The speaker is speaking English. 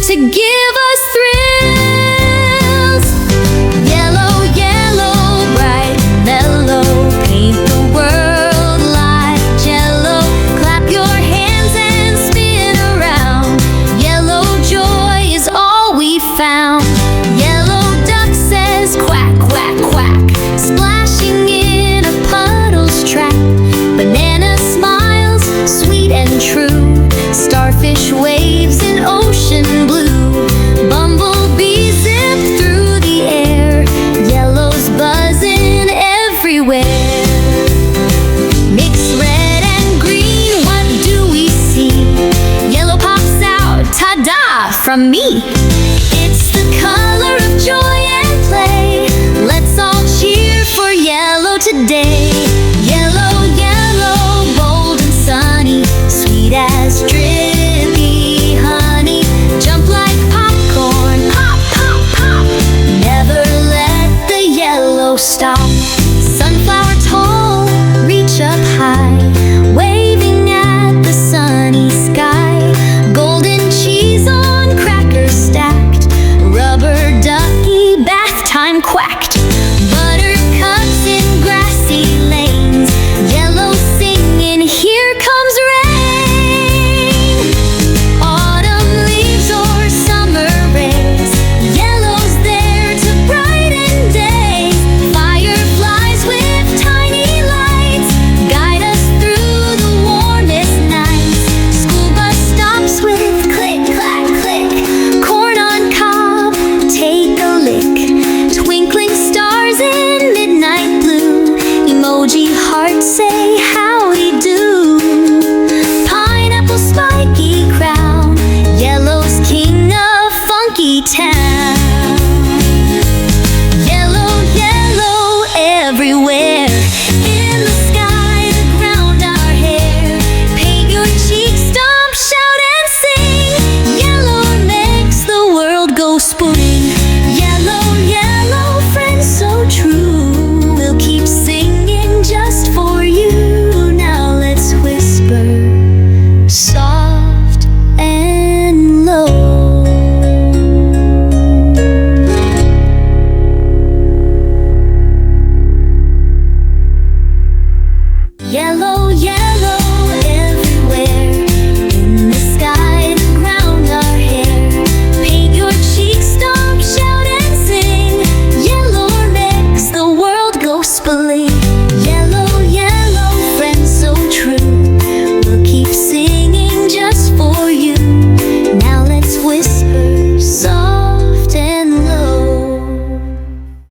to give us thrills. Yellow, yellow, bright, mellow, paint the world like jello. Clap your hands and spin around. Yellow joy is all we found. Yellow duck says quack, quack, quack, splashing in a puddle's track. Banana smiles, sweet and true. Starfish waves in ocean blue. Bumblebees zip through the air. Yellow's buzzing everywhere. Mix red and green, what do we see? Yellow pops out, ta-da, from me. It's the color of joy and play. Let's all cheer for yellow today. Yellow, yellow, bold and sunny, sweet as drippy honey. Jump like popcorn, pop, pop, pop. Never let the yellow stop. Sunflower tall, reach up high, waving at the sunny sky. Golden cheese on crackers stacked. Rubber ducky, bath time quacked. Buttercups in grassy lanes. Yellow singing, here comes rain. Autumn leaves or summer rays. Yellow's there to brighten days. Fireflies with tiny lights guide us through the warmest nights. School bus stops with click, clack, click. Corn on cob, take a lick. Twinkling stars in midnight blue. Emoji hearts say howdy do. Pineapple spiky crown. Yellow's king of funky town. Yellow, yellow everywhere. In the sky, the ground, our hair. Paint your cheeks, stomp, shout and sing. Yellow makes the world go spring. Yellow, yellow, friend so true. We'll keep singing just for you. Now let's whisper soft and low. Yellow